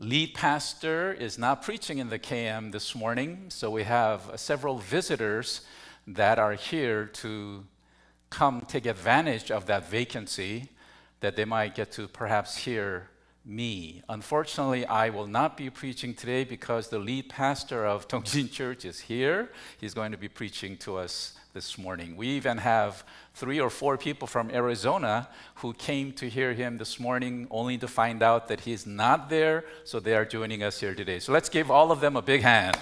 lead pastor is not preaching in the KM this morning, so we have several visitors that are here to come take advantage of that vacancy, that they might get to perhaps hear me. Unfortunately, I will not be preaching today because the lead pastor of Dongjin Church is here. He's going to be preaching to us this morning. We even have 3 or 4 people from Arizona who came to hear him this morning only to find out that he's not there, so they are joining us here today. So let's give all of them a big hand.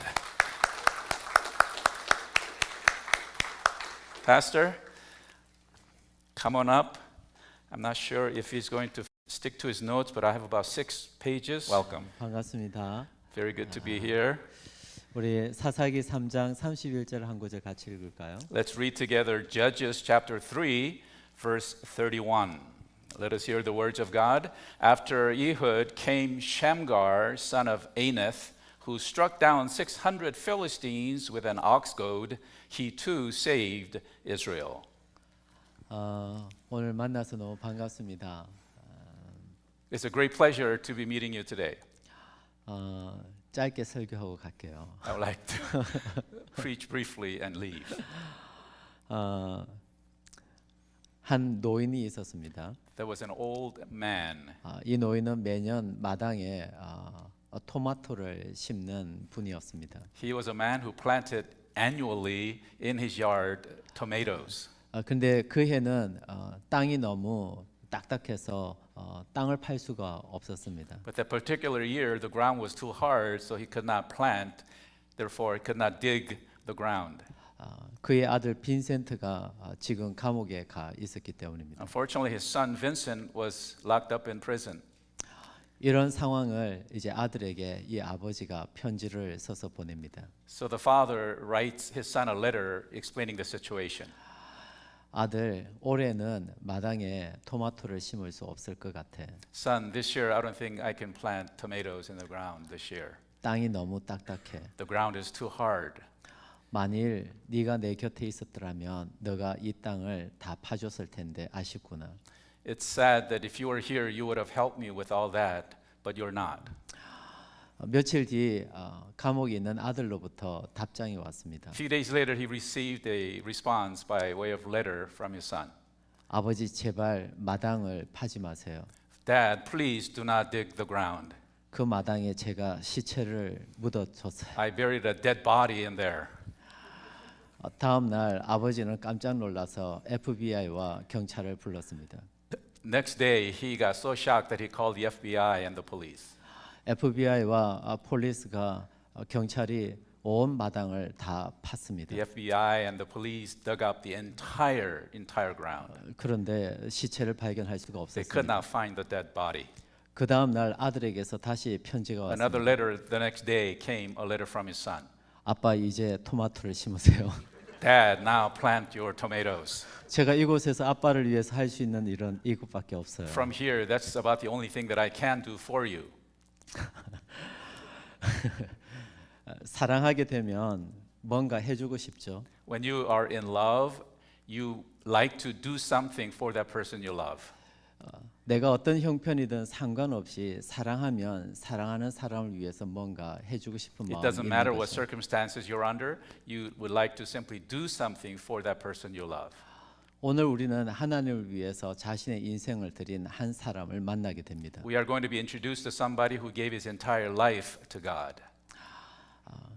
Pastor, come on up. I'm not sure if he's going to stick to his notes, but I have about 6 pages. Welcome. 반갑습니다. Very good to be here. 우리 사사기 3장 31절 한 구절 같이 읽을까요? Let's read together Judges chapter 3, verse 31. Let us hear the words of God. After Ehud came Shamgar, son of Anath, who struck down 600 Philistines with an ox goad. He too saved Israel. 오늘 만나서 너무 반갑습니다. It's a great pleasure to be meeting you today. 짧게 설교하고 갈게요. I would like to preach briefly and leave. 한 노인이 있었습니다. There was an old man. 이 노인은 매년 마당에 토마토를 심는 분이었습니다. He was a man who planted annually in his yard tomatoes. 근데 그 해는 땅이 너무 딱딱해서 땅을 팔 수가 없었습니다. But that particular year, the ground was too hard, so he could not plant. Therefore, he could not dig the ground. 그의 아들 빈센트가 지금 감옥에 가 있었기 때문입니다. Unfortunately, his son Vincent was locked up in prison. 이런 상황을 이제 아들에게 이 아버지가 편지를 써서 보냅니다. So the father writes his son a letter explaining the situation. 아들, 올해는 마당에 토마토를 심을 수 없을 것 같아. Son, this year I don't think I can plant tomatoes in the ground this year. 땅이 너무 딱딱해. The ground is too hard. 만일 네가 내 곁에 있었더라면 너가 이 땅을 다 파줬을 텐데 아쉽구나. It's sad that if you were here, you would have helped me with all that, but you're not. 며칠 뒤 감옥에 있는 아들로부터 답장이 왔습니다. A few days later, he received a response by way of letter from his son. 아버지 제발 마당을 파지 마세요. Dad, please do not dig the ground. 그 마당에 제가 시체를 묻어줬어요. I buried a dead body in there. 다음 날 아버지는 깜짝 놀라서 FBI와 경찰을 불렀습니다. Next day, he got so shocked that he called the FBI and the police. FBI와 폴리스가 경찰이 온 마당을 다 팠습니다. The FBI and the police dug up the entire ground. 그런데 시체를 발견할 수가 They could 없었습니다. not find the dead body. 그 다음 날 아들에게서 다시 편지가 Another 왔습니다. letter the next day came, a letter from his son. 아빠 이제 토마토를 심으세요. Dad, now plant your tomatoes. 제가 이곳에서 아빠를 위해서 할 수 있는 일은 이것밖에 없어요. From here, that's about the only thing that I can do for you. 사랑하게 되면 뭔가 해주고 싶죠. When you are in love, you like to do something for that person you love. 내가 어떤 형편이든 상관없이 사랑하면 사랑하는 사람을 위해서 뭔가 해주고 싶은 It 마음이 doesn't 있는 matter what 거죠. circumstances you're under, you would like to simply do something for that person you love. 오늘 우리는 하나님을 위해서 자신의 인생을 드린 한 사람을 만나게 됩니다. We are going to be introduced to somebody who gave his entire life to God.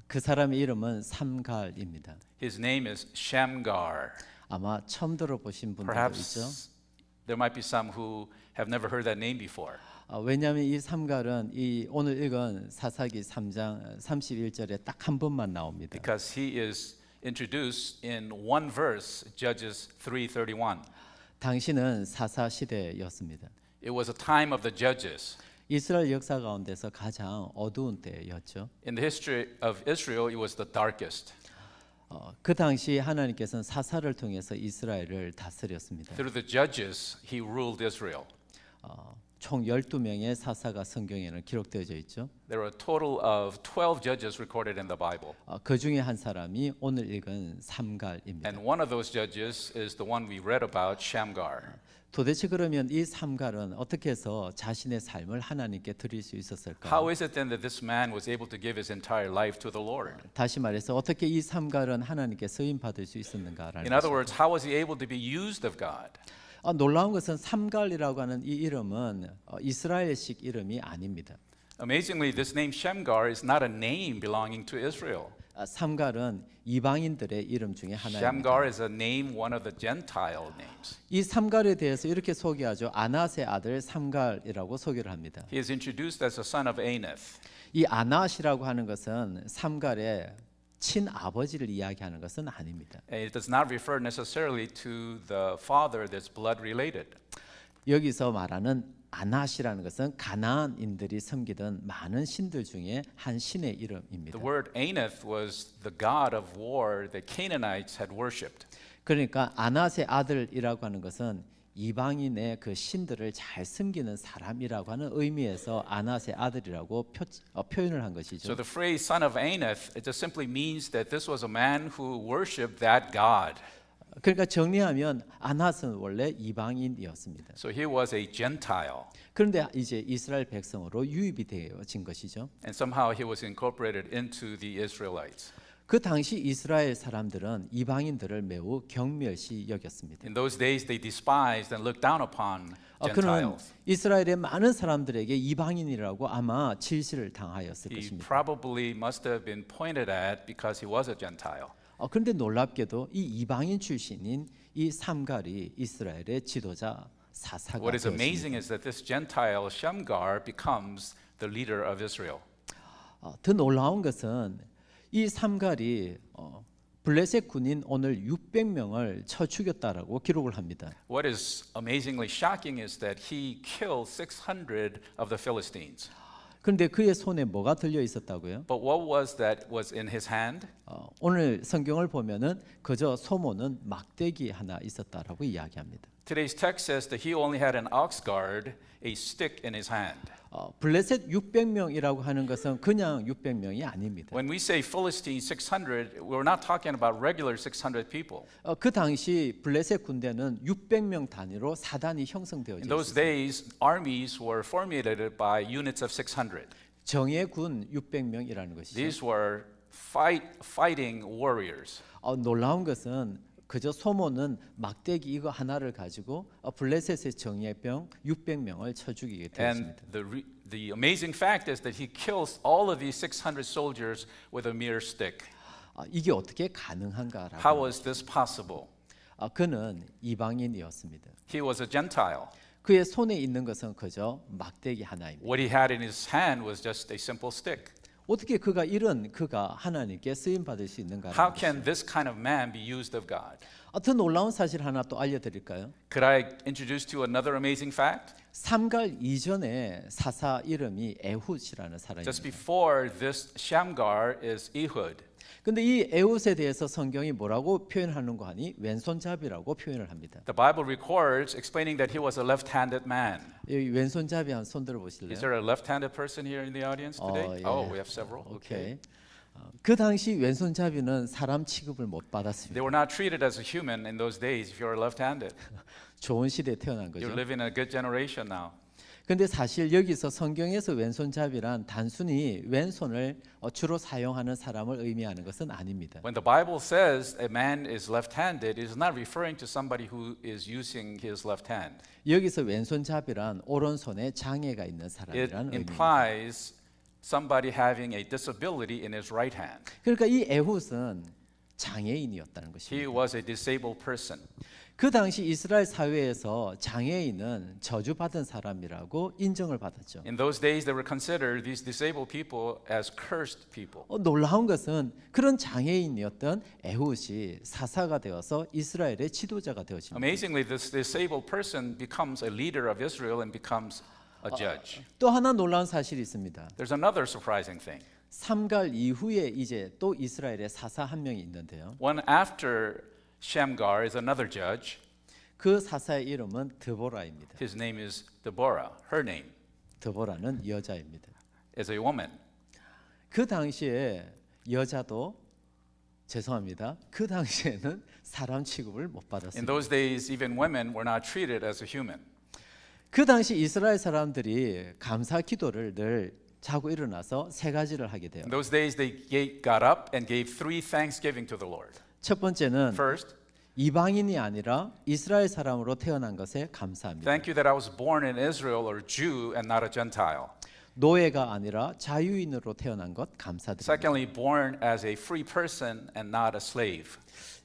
그 사람의 이름은 삼갈입니다. His name is Shamgar. 아마 처음 들어보신 분들도 있죠. Perhaps there might be some who have never heard that name before. 왜냐하면 이 삼갈은 이 오늘 읽은 사사기 3장 31절에 딱 한 번만 나옵니다. Because he is introduced in one verse, Judges 3:31. 당시는 사사 시대였습니다. It was a time of the judges. 이스라엘 역사 가운데서 가장 어두운 때였죠. In the history of Israel, it was the darkest. 그 당시 하나님께서는 사사를 통해서 이스라엘을 다스렸습니다. Through the judges, he ruled Israel. 총 12명의 사사가 성경에는 기록되어져 있죠. There are a total of 12 judges recorded in the Bible. 그 중에 한 사람이 오늘 읽은 삼갈입니다. And one of those judges is the one we read about, Shamgar. 도대체 그러면 이 삼갈은 어떻게 해서 자신의 삶을 하나님께 드릴 수 있었을까? How is it then that this man was able to give his entire life to the Lord? 다시 말해서 어떻게 이 삼갈은 하나님께 쓰임 받을 수 있었는가라는 In other 것입니다. words, how was he able to be used of God? 놀라운 것은 삼갈이라고 하는 이 이름은 이스라엘식 이름이 아닙니다. Amazingly, this name Shamgar is not a name belonging to Israel. 삼갈은 이방인들의 이름 중에 하나입니다. Shamgar is a name, one of the Gentile names. 이 삼갈에 대해서 이렇게 소개하죠. 아낫의 아들 삼갈이라고 소개를 합니다. He is introduced as a son of Anath. 이 아낫이라고 하는 것은 삼갈의 친아버지를 이야기하는 것은 아닙니다. And it does not refer necessarily to the father that's blood related. 여기서 말하는 아낫이라는 것은 가나안인들이 섬기던 많은 신들 중에 한 신의 이름입니다. The word Anath was the god of war that Canaanites had worshipped. 그러니까 아낫의 아들이라고 하는 것은 이방인의 그 신들을 잘 섬기는 사람이라고 하는 의미에서 아낫의 아들이라고 표현을 한 것이죠. So the phrase son of Anath, it just simply means that this was a man who worshipped that god. 그러니까 정리하면 아낫은 원래 이방인이었습니다. So he was a Gentile. 그런데 이제 이스라엘 백성으로 유입이 되어진 것이죠. And somehow he was incorporated into the Israelites. 그 당시 이스라엘 사람들은 이방인들을 매우 경멸시 여겼습니다. In those days, they despised and looked down upon 그는 Gentiles. 이스라엘의 많은 사람들에게 이방인이라고 아마 질시를 당하였을 He 것입니다. probably must have been pointed at because he was a Gentile. 그런데 놀랍게도 이 이방인 출신인 이 삼갈이 이스라엘의 지도자 사사가 What is 되었습니다. amazing is that this Gentile Shamgar becomes the leader of Israel. 더 놀라운 것은 이 삼갈이 블레셋 군인 오늘 600명을 쳐 죽였다라고 기록을 합니다. What is amazingly shocking is that he killed 600 of the Philistines. 그런데 그의 손에 뭐가 들려 있었다고요? But what was that was in his hand? 오늘 성경을 보면은 그저 소모는 막대기 하나 있었다라고 이야기합니다. Today's text says that he only had an ox guard, a stick in his hand. 블레셋 600명이라고 하는 것은 그냥 600명이 아닙니다. When we say Philistines 600, we're not talking about regular 600 people. 그 당시 블레셋 군대는 600명 단위로 사단이 형성되어져 In those 있었어요. days, armies were formulated by units of 600. 정예군 600명이라는 것이죠. These were fighting warriors. 놀라운 것은 그저 소모는 막대기 이거 하나를 가지고 블레셋의 정예병 600명을 쳐 죽이게 And 되었습니다. the amazing fact is that he kills all of these 600 soldiers with a mere stick. 이게 어떻게 가능한가라고. How was this possible? 그는 이방인이었습니다. He was a Gentile. 그의 손에 있는 것은 그저 막대기 하나입니다. What he had in his hand was just a simple stick. 어떻게 그가 하나님께 쓰임 받을 수 있는가? How can this kind of man be used of God? 더 놀라운 사실 하나 또 알려드릴까요? Could I introduce to you another amazing fact? 삼갈 이전에 사사 이름이 에훗이라는 Just 사람입니다. before this Shamgar is Ehud. 근데 이 에훗에 대해서 성경이 뭐라고 표현하는가 하니 왼손잡이라고 표현을 합니다. The Bible records explaining that he was a left-handed man. 여기 왼손잡이 한 손 들어 Is 보실래요? there a left-handed person here in the audience today? 예. Oh, we have several. 오케이. 그 당시 왼손잡이는 사람 취급을 못 They 받았습니다. were not treated as a human in those days if you were left-handed. 좋은 시대에 태어난 거죠. You're living in a good generation now. 근데 사실 여기서 성경에서 왼손잡이란 단순히 왼손을 주로 사용하는 사람을 의미하는 것은 아닙니다. When the Bible says a man is left-handed, it is not referring to somebody who is using his left hand. 여기서 왼손잡이란 오른손에 장애가 있는 It 사람이라는 의미입니다. implies somebody having a disability in his right hand. 그러니까 이 에훗은 장애인이었다는 He 것입니다. was a disabled person. 그 당시 이스라엘 사회에서 장애인은 저주받은 사람이라고 인정을 받았죠. In those days, they were considered these disabled people as cursed people. 놀라운 것은 그런 장애인이었던 에훗이 사사가 되어서 이스라엘의 지도자가 되어집니다. Amazingly, this disabled person becomes a leader of Israel and becomes a judge. 또 하나 놀라운 사실이 있습니다. There's another surprising thing. 삼갈 이후에 이제 또 이스라엘의 사사 한 명이 있는데요. One after Shamgar is another judge. 그 사사의 이름은 드보라입니다. His name is Deborah. Her name 드보라는 여자입니다. is a woman. 그 당시에 여자도 죄송합니다. 그 당시에는 사람 취급을 못 In 받았습니다. those days, even women were not treated as a human. 그 당시 이스라엘 사람들이 감사 기도를 늘 자고 일어나서 세 가지를 하게 돼요. In those days, got up and gave 3 thanksgiving to the Lord. 첫 번째는 First, 이방인이 아니라 이스라엘 사람으로 태어난 것에 감사합니다. thank you that I was born in Israel or Jew and not a Gentile. 노예가 아니라 자유인으로 태어난 것 감사드립니다. Secondly, born as a free person and not a slave.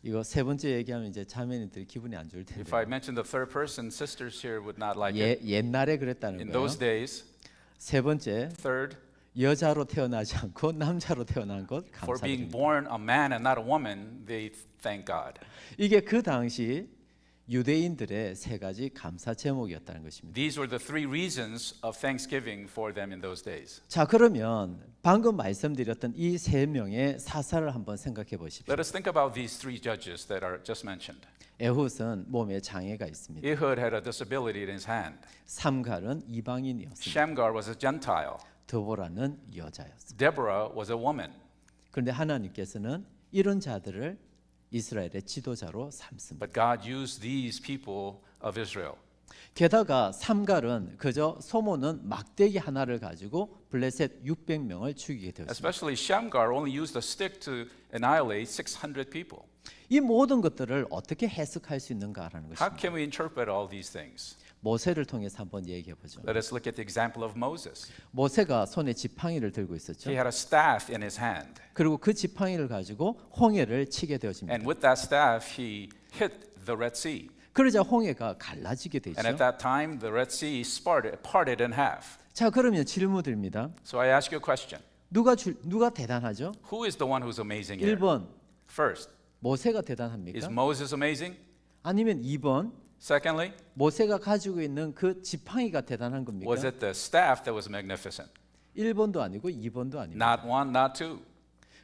이거 세 번째 얘기하면 이제 자매님들이 기분이 안 좋을 텐데. If I mentioned the third person, sisters here would not like it. 옛날에 그랬다는 In 거예요. those days, 세 번째 third, 여자로 태어나지 않고 남자로 태어난 것 for being 감사드립니다. born a man and not a woman, they thank God. 이게 그 당시 유대인들의 세 가지 감사 제목이었다는 것입니다. These were the 3 reasons of thanksgiving for them in those days. 자, 그러면 방금 말씀드렸던 이 세 명의 사사를 한번 생각해 보십시오. Let us think about these 3 judges that are just mentioned. 에훗은 몸에 장애가 있습니다. Ehud had a disability in his hand. 삼갈은 이방인이었습니다. Shamgar was a Gentile. 드보라는 여자였습니다. Deborah was a woman. 그런데 하나님께서는 이런 자들을 이스라엘의 지도자로 삼습니다. But God used these people of Israel. 게다가 삼갈은 그저 소모는 막대기 하나를 가지고 블레셋 600명을 죽이게 되었습니다. Especially Shamgar only used a stick to annihilate 600 people. 이 모든 것들을 어떻게 해석할 수 있는가라는 How 것입니다. can we interpret all these things? 모세를 통해서 한번 얘기해 보죠. Let us look at the example of Moses. 모세가 손에 지팡이를 들고 있었죠. He had a staff in his hand. 그리고 그 지팡이를 가지고 홍해를 치게 되어집니다. And with that staff, he hit the Red Sea. 그러자 홍해가 갈라지게 되죠. And at that time, the Red Sea parted in half. 자, 그러면 질문 드립니다. So I ask you a question. 누가 대단하죠? Who is the one who's amazing here? 1번 First, 모세가 is 대단합니까? Moses amazing? 아니면 2번 Secondly, 모세가 가지고 있는 그 지팡이가 대단한 겁니까? was it the staff that was magnificent? 1번도 아니고 2번도 아닙니다. Not one, not two.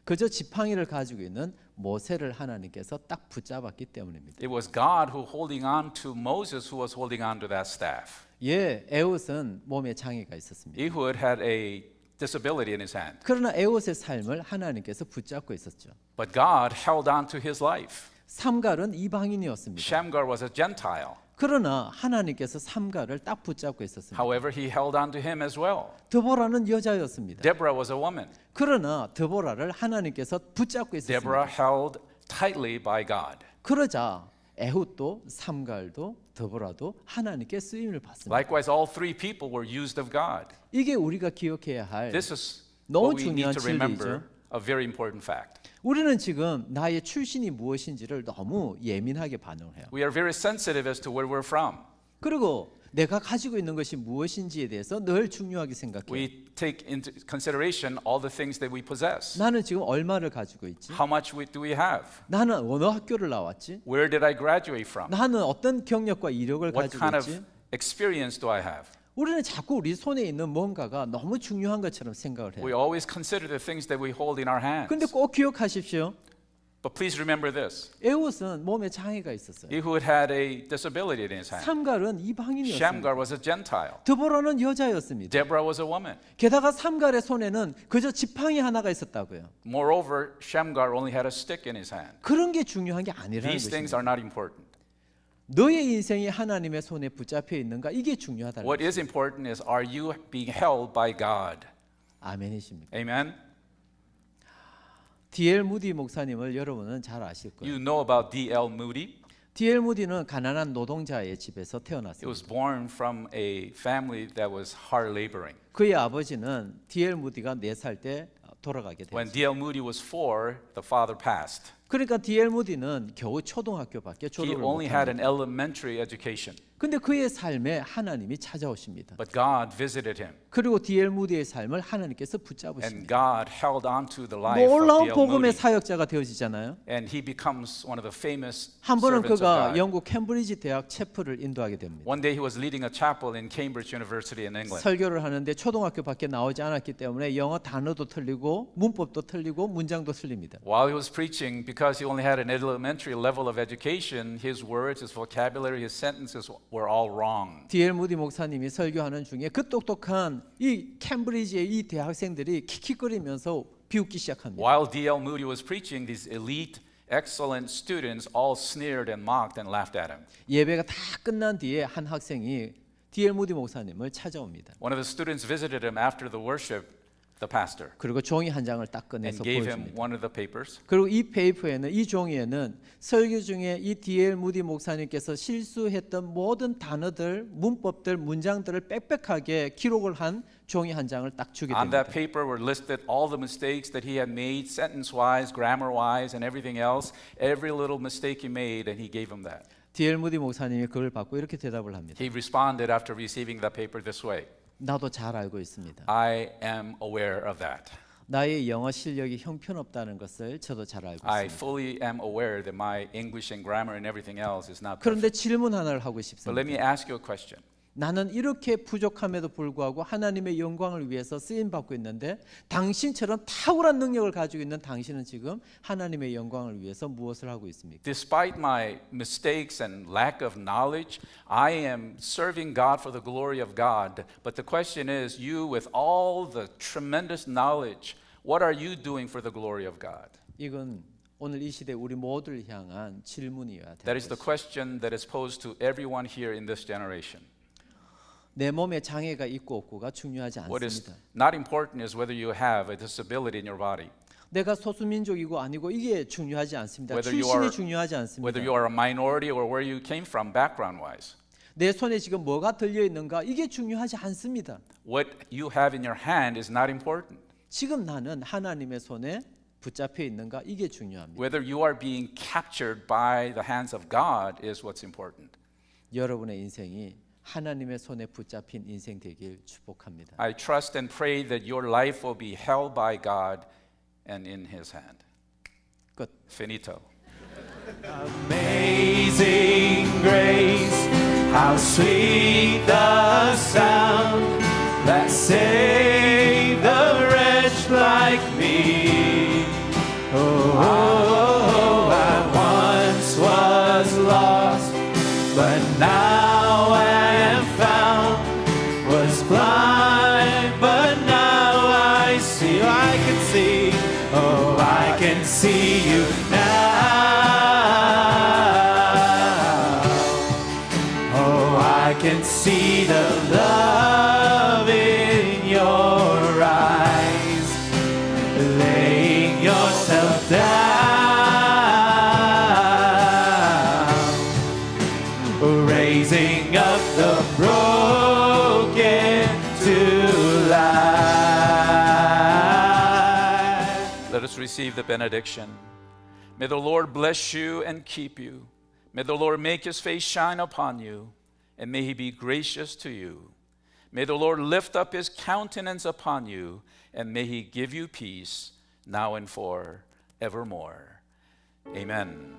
그저 지팡이를 가지고 있는 모세를 하나님께서 딱 붙잡았기 때문입니다. It was God who holding on to Moses who was holding on to that staff. 예, 에훗은 몸에 장애가 있었습니다. Ehud had a disability in his hand. 그러나 에훗의 삶을 하나님께서 붙잡고 있었죠. But God held on to his life. 삼갈은 이방인이었습니다. Shamgar was a Gentile. 그러나 하나님께서 삼갈을 딱 붙잡고 있었습니다. However, he held on to him as well. 드보라는 여자였습니다. Deborah was a woman. 그러나 드보라를 하나님께서 붙잡고 Deborah 있었습니다. held tightly by God. 그러자 에훗도 삼갈도 드보라도 하나님께 쓰임을 받습니다. Likewise, all 3 people were used of God. 이게 우리가 기억해야 할 This is 너무 what we need 중요한 to remember, 진리죠. a very important fact. 우리는 지금 나의 출신이 무엇인지를 너무 예민하게 반응을 해요. We are very sensitive as to where we're from. 그리고 내가 가지고 있는 것이 무엇인지에 대해서 늘 중요하게 생각해요. We take into consideration all the things that we possess. 나는 지금 얼마를 가지고 있지? How much do we have? 나는 어느 학교를 나왔지? Where did I graduate from? 나는 어떤 경력과 이력을 What 가지고 kind of 있지? experience do I have? 우리는 자꾸 우리 손에 있는 뭔가가 너무 중요한 것처럼 생각을 We 해요. always consider the things that we hold in our hands. 근데 꼭 기억하십시오. But please remember this. 에훗은 몸에 장애가 있었어요. Ehud had a disability in his hand. 삼갈은 이방인이었습니다. Shamgar was a Gentile. 드보라는 여자였습니다. Deborah was a woman. 게다가 삼갈의 손에는 그저 지팡이 하나가 있었다고요. Moreover, Shamgar only had a stick in his hand. 그런 게 중요한 게 아니라는 These things 것입니다. are not important. 너의 인생이 하나님의 손에 붙잡혀 있는가? 이게 중요하다는 What 거죠. is important is, are you being held by God? 아멘이십니까? Amen? D.L. 무디 목사님을 여러분은 잘 아실 거예요. You know about D.L. Moody. D.L. 무디는 가난한 노동자의 집에서 He 태어났습니다. was born from a family that was hard laboring. 그의 아버지는 D.L. 무디가 4살 때 돌아가게 When 됐어요. D.L. Moody was 4, the father passed. 그러니까 D.L. 무디는 겨우 초등학교밖에 He 졸업을 only had an 못합니다. elementary education. 근데 그의 삶에 하나님이 찾아오십니다. But God visited him. 그리고 D.L. 무디의 삶을 하나님께서 And 붙잡으십니다. God held on to the life of 놀라운 D.L. 복음의 Moody. 사역자가 되어지잖아요. And he becomes one of the famous 한 번은 servants of 그가 God. 영국 캠브리지 대학 채플을 인도하게 됩니다. One day he was leading a chapel in Cambridge University in England. 설교를 하는데 초등학교밖에 나오지 않았기 때문에 영어 단어도 틀리고 문법도 틀리고 문장도 틀립니다. While he was preaching, because he only had an elementary level of education, his words, his vocabulary, his sentences were all wrong. D.L. 무디 목사님이 설교하는 중에 그 똑똑한 이 캠브리지의 이 대학생들이 킥킥거리면서 비웃기 시작합니다. While D.L. Moody was preaching, these elite, excellent students all sneered and mocked and laughed at him. 예배가 다 끝난 뒤에 한 학생이 D.L. 무디 목사님을 찾아옵니다. One of the students visited him after the worship, the pastor, 그리고 종이 한 장을 딱 and 꺼내서 gave him 보여줍니다. one of the papers. 그리고 이 페이퍼에는 이 종이에는 설교 중에 이 D.L. 무디 목사님께서 실수했던 모든 단어들, 문법들, 문장들을 빽빽하게 기록을 한 종이 한 장을 딱 주게 On 됩니다. that paper were listed all the mistakes that he had made, sentence-wise, grammar-wise, and everything else. Every little mistake he made, and he gave him that. D.L. 무디 목사님이 그걸 받고 이렇게 대답을 합니다. He responded after receiving that paper this way: 나도 잘 알고 있습니다. I am aware of that. 나의 영어 실력이 형편없다는 것을 저도 잘 알고 I 있습니다. fully am aware that my English and grammar and everything else is not perfect. 그런데 질문 하나를 하고 But 싶습니다. let me ask you a question. 나는 이렇게 부족함에도 불구하고 하나님의 영광을 위해서 쓰임 받고 있는데 당신처럼 탁월한 능력을 가지고 있는 당신은 지금 하나님의 영광을 위해서 무엇을 하고 있습니까? Despite my mistakes and lack of knowledge, I am serving God for the glory of God. But the question is, you with all the tremendous knowledge, what are you doing for the glory of God? 이건 오늘 이 시대 우리 모두를 향한 질문이어야 That 될 is the 것입니다. question that is posed to everyone here in this generation. 내 몸에 장애가 있고 없고가 중요하지 What is 않습니다. not important is whether you have a disability in your body, 내가 소수민족이고 아니고 이게 중요하지 않습니다. Whether you 출신이 are- 중요하지 않습니다. whether you are a minority or where you came from background-wise. 내 손에 지금 뭐가 들려 있는가 이게 중요하지 않습니다. What you have in your hand is not important. 지금 나는 하나님의 손에 붙잡혀 있는가 이게 중요합니다. Whether you are being captured by the hands of God is what's important. 여러분의 인생이 하나님의 손에 붙잡힌 인생 되길 축복합니다. I trust and pray that your life will be held by God and in His hand. 끝. Finito. Amazing grace, how sweet the sound that saved a wretch like me. Oh, I once was lost, but now I am found. Was blind, but now I see. I can see. Oh, I can see you now. Oh, I can see the love in your eyes, laying yourself down, raising up the broken to life. Let us receive the benediction. May the Lord bless you and keep you. May the Lord make His face shine upon you, and may He be gracious to you. May the Lord lift up His countenance upon you, and may He give you peace now and forevermore. Amen.